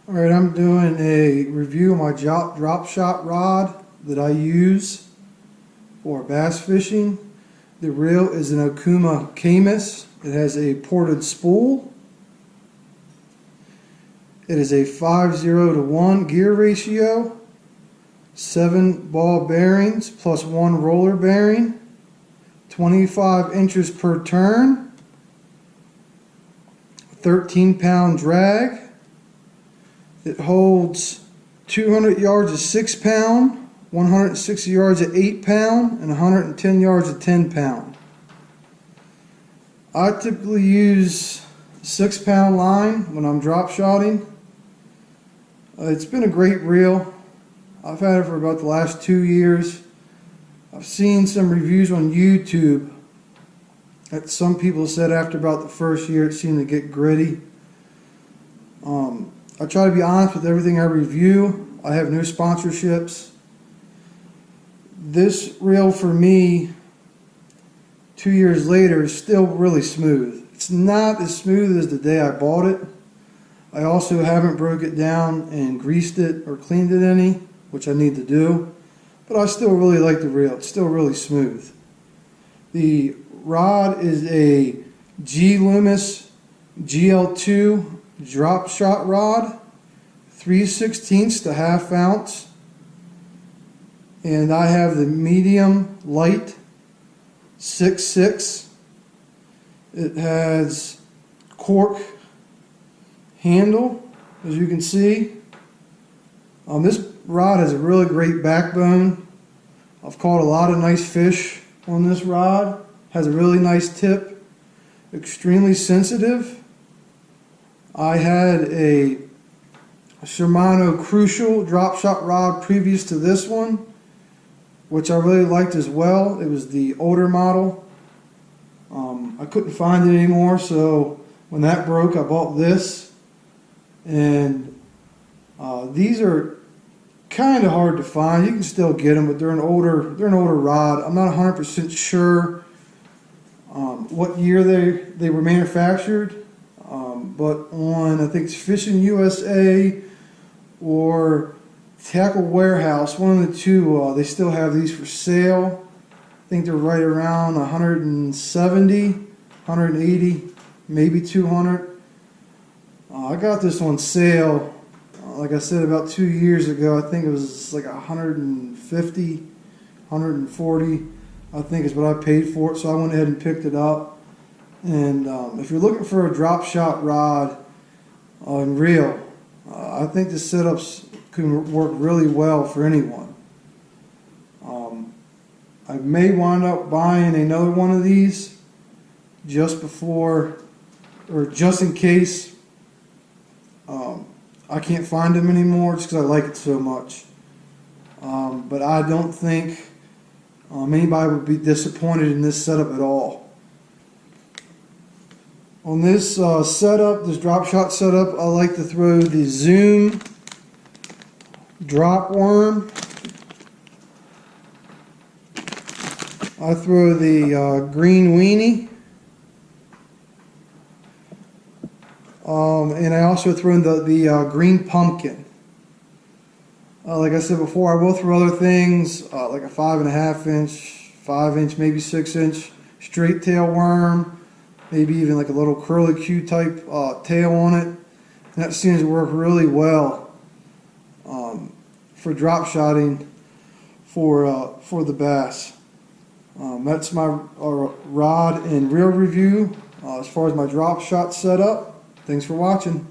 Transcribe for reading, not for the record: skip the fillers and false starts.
Alright, I'm doing a review of my drop shot rod that I use for bass fishing. The reel is an Okuma ceymar. It has a ported spool. It is a 5:0 to 1 gear ratio, 7 ball bearings plus 1 roller bearing, 25 inches per turn, 13-pound drag. It holds 200 yards of 6 pound, 160 yards of 8 pound, and 110 yards of 10 pound. I typically use 6 pound line when I'm drop shotting. It's been a great reel. I've had it for about the last 2 years. I've seen some reviews on YouTube that some people said after about the first year it seemed to get gritty. I try to be honest with everything I review. I have no sponsorships. This reel for me 2 years later is still really smooth. It's not as smooth as the day I bought it. I also haven't broke it down and greased it or cleaned it any, which I need to do, but I still really like the reel. It's still really smooth. The rod is a G.LOOMIS GL2 drop shot rod, 3/16 to 1/2 ounce, and I have the medium light 6.6. It has cork handle, as you can see. This rod has a really great backbone. I've caught a lot of nice fish on this rod. Has a really nice tip, extremely sensitive. I had a Shimano Crucial drop shot rod previous to this one, which I really liked as well. It was the older model. I couldn't find it anymore, so when that broke I bought this. And these are kind of hard to find. You can still get them, but they're an older rod. I'm not 100% sure what year they were manufactured. But on, I think it's Fishing USA or Tackle Warehouse, one of the two, they still have these for sale. I think they're right around 170, 180, maybe 200. I got this on sale, like I said, about 2 years ago. I think it was like 150, 140, I think is what I paid for it. So I went ahead and picked it up. And if you're looking for a drop shot rod and reel, I think the setups can work really well for anyone. I may wind up buying another one of these just before, or just in case I can't find them anymore, just because I like it so much. But I don't think anybody would be disappointed in this setup at all. On this setup, this drop shot setup, I like to throw the Zoom drop worm. I throw the green weenie. And I also throw in the green pumpkin. Like I said before, I will throw other things like a 5.5 inch, 5 inch, maybe 6 inch straight tail worm. Maybe even like a little curlicue type tail on it. And that seems to work really well for drop shotting for the bass. That's my rod and reel review as far as my drop shot setup. Thanks for watching.